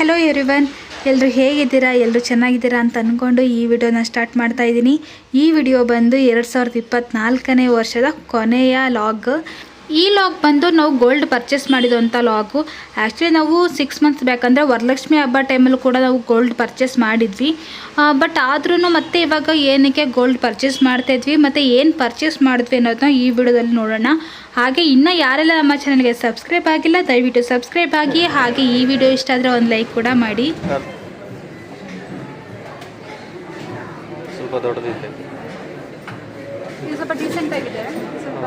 Hello everyone, ಎಲ್ಲರೂ ಹೇಗಿದ್ದೀರಾ? ಎಲ್ಲರೂ ಚೆನ್ನಾಗಿದ್ದೀರಾ ಅಂತ ಅಂದ್ಕೊಂಡು ಈ ವಿಡಿಯೋನ ಸ್ಟಾರ್ಟ್ ಮಾಡ್ತಾ ಇದ್ದೀನಿ. ಈ ವಿಡಿಯೋ ಬಂದು 2024ನೇ ವರ್ಷದ ಕೊನೆಯ ಲಾಗ್. ಈ ಲಾಗ್ ಬಂದು ನಾವು ಗೋಲ್ಡ್ ಪರ್ಚೇಸ್ ಮಾಡಿದಂಥ ಲಾಗು. ಆ್ಯಕ್ಚುಲಿ ನಾವು 6 ಮಂತ್ಸ್ ಬ್ಯಾಕ್ ಅಂದರೆ ವರಲಕ್ಷ್ಮಿ ಹಬ್ಬ ಟೈಮಲ್ಲೂ ಕೂಡ ನಾವು ಗೋಲ್ಡ್ ಪರ್ಚೇಸ್ ಮಾಡಿದ್ವಿ. ಬಟ್ ಆದ್ರೂ ಮತ್ತೆ ಇವಾಗ ಏನಕ್ಕೆ ಗೋಲ್ಡ್ ಪರ್ಚೇಸ್ ಮಾಡ್ತಾಯಿದ್ವಿ ಮತ್ತು ಏನು ಪರ್ಚೇಸ್ ಮಾಡಿದ್ವಿ ಅನ್ನೋದನ್ನ ಈ ವಿಡಿಯೋದಲ್ಲಿ ನೋಡೋಣ. ಹಾಗೆ ಇನ್ನೂ ಯಾರೆಲ್ಲ ನಮ್ಮ ಚಾನಲ್ಗೆ ಸಬ್ಸ್ಕ್ರೈಬ್ ಆಗಿಲ್ಲ ದಯವಿಟ್ಟು ಸಬ್ಸ್ಕ್ರೈಬ್ ಆಗಿ. ಹಾಗೆ ಈ ವಿಡಿಯೋ ಇಷ್ಟ ಆದರೆ ಒಂದು ಲೈಕ್ ಕೂಡ ಮಾಡಿ. ಸ್ವಲ್ಪ ದೊಡ್ಡದಿದೆ, ಇದು ಸ್ವಲ್ಪ ಡೀಸೆಂಟ್ ಆಗಿದೆ. ಸ್ವಲ್ಪ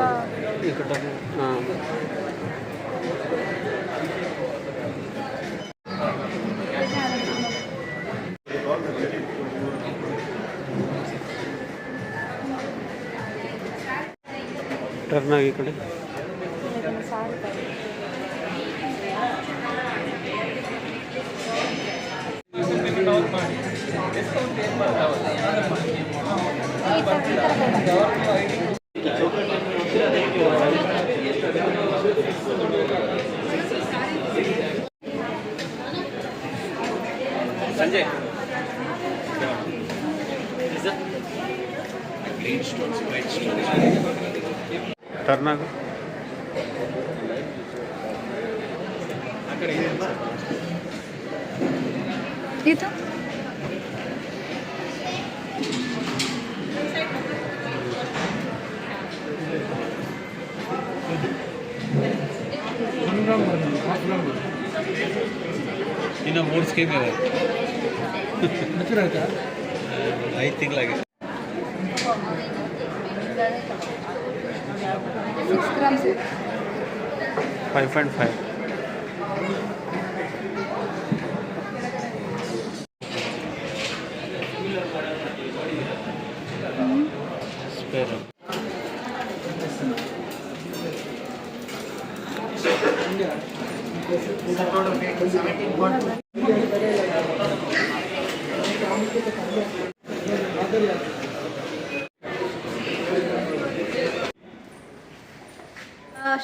ಟರ್ನ್ ಆಗಿ ಈ ಕಡೆ. ಸಂಜಯ್ ಟರ್ನ್ ಆಗು. ಇದು ಇನ್ನು 3 ಸ್ಕೀಮ್ ಇದೆ. 5 ತಿಂಗಳಾಗಿದೆ. 6 ಗ್ರಾಮ್ಸ್ 5.5. ಸ್ಪೇರ್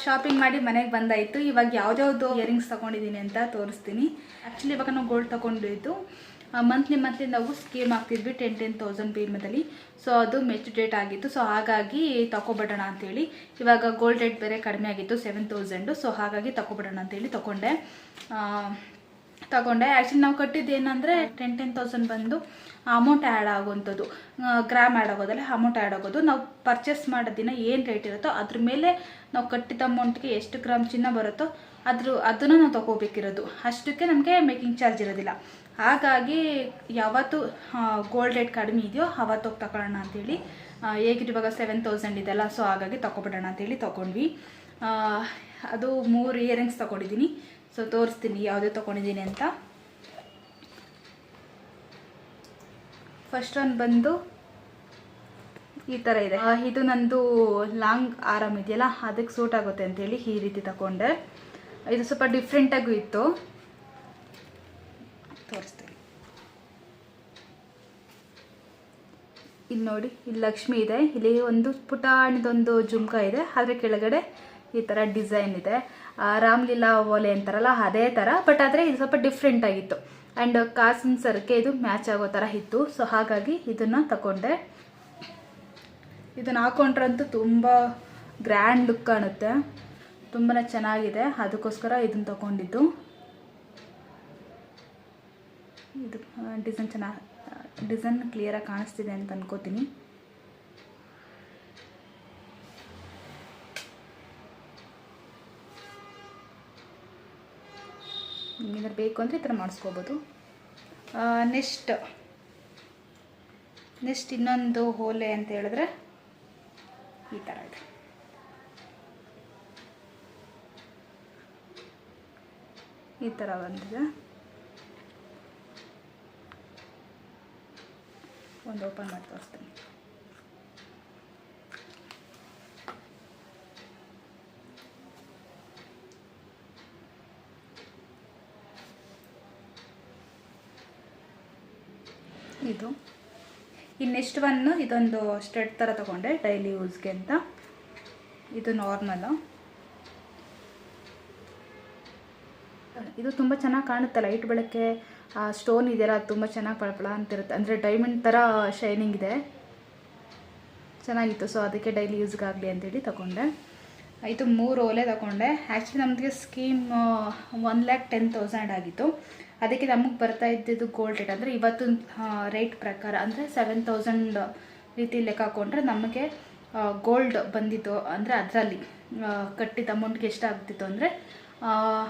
ಶಾಪಿಂಗ್ ಮಾಡಿ ಮನೆಗೆ ಬಂದಾಯಿತು. ಇವಾಗ ಯಾವ್ದ್ಯಾವ್ದು ಇಯರಿಂಗ್ಸ್ ತೊಗೊಂಡಿದ್ದೀನಿ ಅಂತ ತೋರಿಸ್ತೀನಿ. ಆ್ಯಕ್ಚುಲಿ ಇವಾಗ ನಾವು ಗೋಲ್ಡ್ ತೊಗೊಂಡಿದ್ದು ಮಂತ್ಲಿ ನಾವು ಸ್ಕೀಮ್ ಆಗ್ತಿದ್ವಿ 10,000 ಭೀಮದಲ್ಲಿ. ಸೊ ಅದು ಮೆಚ್ ಡೇಟ್ ಆಗಿತ್ತು. ಸೊ ಹಾಗಾಗಿ ತಗೊಬಿಡೋಣ ಅಂತೇಳಿ, ಇವಾಗ ಗೋಲ್ಡ್ ರೇಟ್ ಬೇರೆ ಕಡಿಮೆ ಆಗಿತ್ತು 7,000. ಸೊ ಹಾಗಾಗಿ ತಗೊಬಿಡೋಣ ಅಂತೇಳಿ ತಗೊಂಡೆ. ಆ್ಯಕ್ಚುಲಿ ನಾವು ಕಟ್ಟಿದ್ದು ಏನಂದರೆ 10,000 ಬಂದು ಅಮೌಂಟ್ ಆ್ಯಡ್ ಆಗುವಂಥದ್ದು, ಗ್ರಾಮ್ ಆ್ಯಡ್ ಆಗೋದಲ್ಲ, ಅಮೌಂಟ್ ಆ್ಯಡ್ ಆಗೋದು. ನಾವು ಪರ್ಚೇಸ್ ಮಾಡೋ ದಿನ ಏನು ರೇಟ್ ಇರುತ್ತೋ ಅದ್ರ ಮೇಲೆ ನಾವು ಕಟ್ಟಿದ ಅಮೌಂಟ್ಗೆ ಎಷ್ಟು ಗ್ರಾಮ್ ಚಿನ್ನ ಬರುತ್ತೋ ಅದನ್ನು ನಾವು ತೊಗೋಬೇಕಿರೋದು. ಅಷ್ಟಕ್ಕೆ ನಮಗೆ ಮೇಕಿಂಗ್ ಚಾರ್ಜ್ ಇರೋದಿಲ್ಲ. ಹಾಗಾಗಿ ಯಾವತ್ತು ಗೋಲ್ಡ್ ರೇಟ್ ಕಡಿಮೆ ಇದೆಯೋ ಆವತ್ತು ಹೋಗಿ ತಗೊಳ್ಳೋಣ ಅಂತೇಳಿ, ಹೇಗಿದ್ದು ಇವಾಗ 7,000 ಇದೆಲ್ಲ. ಸೊ ಹಾಗಾಗಿ ತಗೊಬಿಡೋಣ ಅಂತೇಳಿ ತೊಗೊಂಡ್ವಿ. ಅದು 3 ಇಯರಿಂಗ್ಸ್ ತೊಗೊಂಡಿದ್ದೀನಿ. ಸೊ ತೋರಿಸ್ತೀನಿ ಯಾವುದೇ ತೊಗೊಂಡಿದ್ದೀನಿ ಅಂತ. ಫಸ್ಟ್ ಒಂದು ಬಂದು ಈ ಥರ ಇದೆ. ಇದು ನಂದು ಲಾಂಗ್ ಆರಾಮ್ ಇದೆಯಲ್ಲ, ಅದಕ್ಕೆ ಸೂಟ್ ಆಗುತ್ತೆ ಅಂತೇಳಿ ಈ ರೀತಿ ತಗೊಂಡೆ. ಇದು ಸ್ವಲ್ಪ ಡಿಫ್ರೆಂಟಾಗೂ ಇತ್ತು, ತೋರಿಸ್ತೀನಿ. ಇಲ್ಲಿ ನೋಡಿ, ಇಲ್ಲಿ ಲಕ್ಷ್ಮಿ ಇದೆ, ಇಲ್ಲಿ ಒಂದು ಪುಟಾಣಿದೊಂದು ಜುಮ್ಕ ಇದೆ, ಅದರ ಕೆಳಗಡೆ ಈ ಥರ ಡಿಸೈನ್ ಇದೆ. ರಾಮ್ಲೀಲಾ ಓಲೆ ಅಂತಾರಲ್ಲ ಅದೇ ಥರ, ಬಟ್ ಆದರೆ ಇದು ಸ್ವಲ್ಪ ಡಿಫ್ರೆಂಟ್ ಆಗಿತ್ತು. ಆ್ಯಂಡ್ ಕಾಸಿನ ಸರ್ಗೆ ಇದು ಮ್ಯಾಚ್ ಆಗೋ ಥರ ಇತ್ತು. ಸೊ ಹಾಗಾಗಿ ಇದನ್ನು ತಗೊಂಡೆ. ಇದನ್ನು ಹಾಕೊಂಡ್ರಂತೂ ತುಂಬ ಗ್ರ್ಯಾಂಡ್ ಲುಕ್ ಕಾಣುತ್ತೆ, ತುಂಬಾ ಚೆನ್ನಾಗಿದೆ. ಅದಕ್ಕೋಸ್ಕರ ಇದನ್ನು ತಗೊಂಡಿದ್ದು. ಇದು ಡಿಸೈನ್ ಕ್ಲಿಯರಾಗಿ ಕಾಣಿಸ್ತಿದೆ ಅಂತ ಅನ್ಕೋತೀನಿ. ನಿಮಗೆ ಬೇಕು ಅಂದರೆ ಈ ಥರ ಮಾಡಿಸ್ಕೋಬೋದು. ನೆಕ್ಸ್ಟ್ ಇನ್ನೊಂದು ಓಲೆ ಅಂತ ಹೇಳಿದ್ರೆ ಈ ಥರ ಇದೆ. ಈ ಥರ ಬಂದಿದೆ. ಒಂದು ಓಪನ್ ಮಾಡಿ ತೋರಿಸ್ತೀನಿ. ಇದು ಇನ್ನು ನೆಕ್ಸ್ಟ್ ಒನ್ನು ಇದೊಂದು ಸ್ಟ್ರೆಡ್ ಥರ ತೊಗೊಂಡೆ ಡೈಲಿ ಯೂಸ್ಗೆ ಅಂತ. ಇದು ನಾರ್ಮಲು, ಇದು ತುಂಬ ಚೆನ್ನಾಗಿ ಕಾಣುತ್ತೆ, ಲೈಟ್ ಬೆಳಕ್ಕೆ ಆ ಸ್ಟೋನ್ ಇದೆಯಲ್ಲ ಅದು ತುಂಬ ಚೆನ್ನಾಗಿ ಪಳಪಳ ಅಂತಿರುತ್ತೆ, ಅಂದರೆ ಡೈಮಂಡ್ ಥರ ಶೈನಿಂಗ್ ಇದೆ, ಚೆನ್ನಾಗಿತ್ತು. ಸೊ ಅದಕ್ಕೆ ಡೈಲಿ ಯೂಸ್ಗಾಗಲಿ ಅಂತೇಳಿ ತಗೊಂಡೆ. ಇದು 3 ಓಲೆ ತಗೊಂಡೆ. ಆ್ಯಕ್ಚುಲಿ ನಮಗೆ ಸ್ಕೀಮ್ 1,10,000 ಆಗಿತ್ತು. ಅದಕ್ಕೆ ನಮಗೆ ಬರ್ತಾ ಇದ್ದಿದ್ದು ಗೋಲ್ಡ್ ರೇಟ್ ಅಂದರೆ ಇವತ್ತು ರೇಟ್ ಪ್ರಕಾರ ಅಂದರೆ 7,000 ರೀತಿ ಲೆಕ್ಕ ಹಾಕೊಂಡ್ರೆ ನಮಗೆ ಗೋಲ್ಡ್ ಬಂದಿತ್ತು. ಅಂದರೆ ಅದರಲ್ಲಿ ಕಟ್ಟಿದ ಅಮೌಂಟ್ಗೆ ಎಷ್ಟಾಗ್ತಿತ್ತು ಅಂದರೆ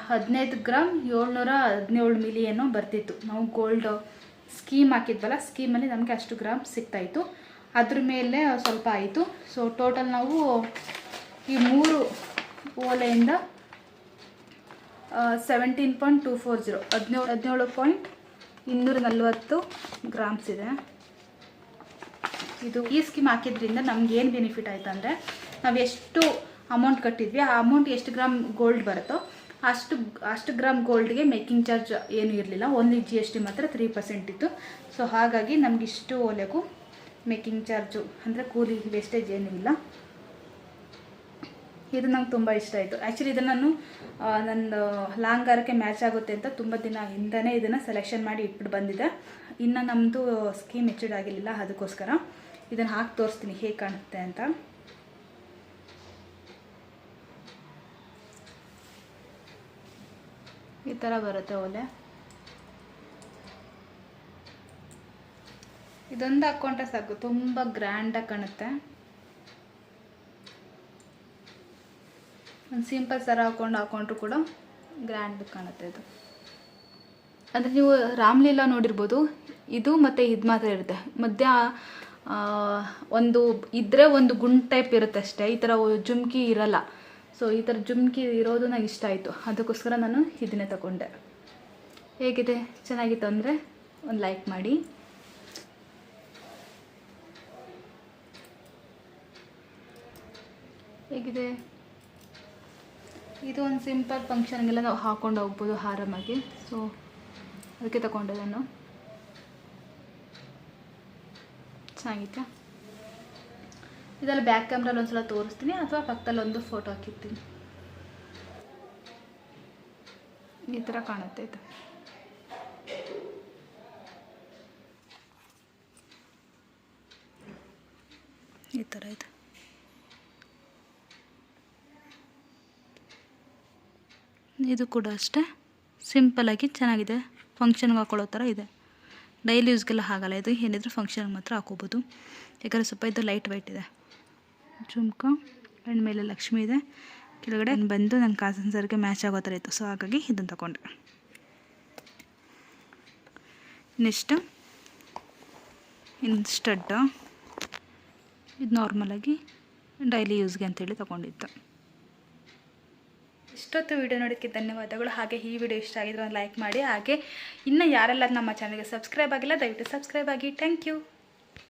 15 ಗ್ರಾಮ್ 717 ಮಿಲಿ ಏನೋ ಬರ್ತಿತ್ತು. ನಾವು ಗೋಲ್ಡ್ ಸ್ಕೀಮ್ ಹಾಕಿದ್ವಲ್ಲ, ಸ್ಕೀಮಲ್ಲಿ ನಮಗೆ ಅಷ್ಟು ಗ್ರಾಮ್ ಸಿಗ್ತಾಯಿತ್ತು. ಅದ್ರ ಮೇಲೆ ಸ್ವಲ್ಪ ಆಯಿತು. ಸೊ ಟೋಟಲ್ ನಾವು ಈ 3 ಓಲೆಯಿಂದ 17.240 17.240 ಗ್ರಾಮ್ಸ್ ಇದೆ. ಇದು ಈ ಸ್ಕೀಮ್ ಹಾಕಿದ್ರಿಂದ ನಮ್ಗೆ ಏನು ಬೆನಿಫಿಟ್ ಆಯಿತು ಅಂದರೆ, ನಾವು ಎಷ್ಟು ಅಮೌಂಟ್ ಕಟ್ಟಿದ್ವಿ ಆ ಅಮೌಂಟ್ ಎಷ್ಟು ಗ್ರಾಮ್ ಗೋಲ್ಡ್ ಬರುತ್ತೋ ಅಷ್ಟು ಗ್ರಾಮ್ ಗೋಲ್ಡ್ಗೆ ಮೇಕಿಂಗ್ ಚಾರ್ಜ್ ಏನೂ ಇರಲಿಲ್ಲ, ಓನ್ಲಿ GST ಮಾತ್ರ 3% ಇತ್ತು. ಸೊ ಹಾಗಾಗಿ ನಮ್ಗೆ ಇಷ್ಟು ಓಲೆಗೂ ಮೇಕಿಂಗ್ ಚಾರ್ಜು ಅಂದರೆ ಕೂಲಿ ವೇಸ್ಟೇಜ್ ಏನೂ ಇಲ್ಲ. ಇದು ನಂಗೆ ತುಂಬ ಇಷ್ಟ ಆಯಿತು. ಆ್ಯಕ್ಚುಲಿ ಇದನ್ನು ನಾನು ನನ್ನ ಲಾಂಗಾರಕ್ಕೆ ಮ್ಯಾಚ್ ಆಗುತ್ತೆ ಅಂತ ತುಂಬ ದಿನ ಹಿಂದನೇ ಇದನ್ನು ಸೆಲೆಕ್ಷನ್ ಮಾಡಿ ಇಟ್ಬಿಟ್ಟು ಬಂದಿದ್ದೆ. ಇನ್ನು ನಮ್ಮದು ಸ್ಕೀಮ್ ಮೆಚೂರ್ಡ್ ಆಗಿರಲಿಲ್ಲ, ಅದಕ್ಕೋಸ್ಕರ ಇದನ್ನು ಹಾಕಿ ತೋರಿಸ್ತೀನಿ ಹೇಗೆ ಕಾಣುತ್ತೆ ಅಂತ. ಈ ಥರ ಬರುತ್ತೆ ಓಲೆ. ಇದೊಂದು ಹಾಕ್ಕೊಂಡ್ರೆ ಸಾಕು, ತುಂಬ ಗ್ರ್ಯಾಂಡಾಗಿ ಕಾಣುತ್ತೆ. ಒಂದು ಸಿಂಪಲ್ ಸರ ಹಾಕೊಂಡ್ರು ಕೂಡ ಗ್ರ್ಯಾಂಡ್ ಕಾಣುತ್ತೆ ಇದು. ಅಂದರೆ ನೀವು ರಾಮ್ಲೀಲಾ ನೋಡಿರ್ಬೋದು, ಇದು ಮತ್ತು ಇದು ಮಾತ್ರ ಇರುತ್ತೆ, ಮಧ್ಯ ಒಂದು ಇದ್ದರೆ ಒಂದು ಗುಂಡ್ ಟೈಪ್ ಇರುತ್ತೆ ಅಷ್ಟೇ, ಈ ಥರ ಜುಮ್ಕಿ ಇರಲ್ಲ. ಸೊ ಈ ಥರ ಜುಮ್ಕಿ ಇರೋದು ನನಗೆ ಇಷ್ಟ ಆಯಿತು, ಅದಕ್ಕೋಸ್ಕರ ನಾನು ಇದನ್ನೇ ತಗೊಂಡೆ. ಹೇಗಿದೆ, ಚೆನ್ನಾಗಿತ್ತು ಅಂದರೆ ಒಂದು ಲೈಕ್ ಮಾಡಿ. ಹೇಗಿದೆ, ಇದು ಒಂದು ಸಿಂಪಲ್ ಫಂಕ್ಷನ್ಗೆಲ್ಲ ನಾವು ಹಾಕ್ಕೊಂಡು ಹೋಗ್ಬೋದು ಆರಾಮಾಗಿ. ಸೊ ಅದಕ್ಕೆ ತಗೊಂಡೆ ನಾನು. ಚೆನ್ನಾಗಿತ್ತು. ಇದೆಲ್ಲ ಬ್ಯಾಕ್ ಕ್ಯಾಮ್ರಲ್ಲಿ ಒಂದ್ಸಲ ತೋರಿಸ್ತೀನಿ, ಅಥವಾ ಪಕ್ಕದಲ್ಲಿ ಒಂದು ಫೋಟೋ ಹಾಕಿರ್ತೀನಿ. ಈ ಥರ ಕಾಣುತ್ತೆ ಇದು. ಈ ಥರ ಇದೆ. ಇದು ಕೂಡ ಅಷ್ಟೇ ಸಿಂಪಲ್ಲಾಗಿ ಚೆನ್ನಾಗಿದೆ, ಫಂಕ್ಷನ್ಗೆ ಹಾಕೊಳ್ಳೋ ಥರ ಇದೆ. ಡೈಲಿ ಯೂಸ್ಗೆಲ್ಲ ಆಗಲ್ಲ ಇದು, ಏನಿದ್ರು ಫಂಕ್ಷನ್ಗೆ ಮಾತ್ರ ಹಾಕೋಬೋದು. ಯಾಕಂದರೆ ಸ್ವಲ್ಪ ಇದು ಲೈಟ್ ವೆಯ್ಟ್ ಇದೆ. ಜುಮ್ಕ ಆ್ಯಂಡ್ ಮೇಲೆ ಲಕ್ಷ್ಮಿ ಇದೆ, ಕೆಳಗಡೆ ಬಂದು ನನ್ನ ಕಾಸನ್ ಸರ್ಗೆ ಮ್ಯಾಚ್ ಆಗೋ ಥರ ಇತ್ತು. ಸೊ ಹಾಗಾಗಿ ಇದನ್ನು ತಗೊಂಡೆ. ನೆಕ್ಸ್ಟ್ ಇನ್ನು ಸ್ಟಡ್, ಇದು ನಾರ್ಮಲಾಗಿ ಡೈಲಿ ಯೂಸ್ಗೆ ಅಂತೇಳಿ ತೊಗೊಂಡಿದ್ದು. ಇಷ್ಟೊತ್ತು ವಿಡಿಯೋ ನೋಡೋಕ್ಕೆ ಧನ್ಯವಾದಗಳು. ಹಾಗೆ ಈ ವಿಡಿಯೋ ಇಷ್ಟ ಆಗಿದ್ರೆ ಒಂದು ಲೈಕ್ ಮಾಡಿ. ಹಾಗೆ ಇನ್ನು ಯಾರೆಲ್ಲ ನಮ್ಮ ಚಾನಲ್ಗೆ ಸಬ್ಸ್ಕ್ರೈಬ್ ಆಗಿಲ್ಲ ದಯವಿಟ್ಟು ಸಬ್ಸ್ಕ್ರೈಬ್ ಆಗಿ. Thank you.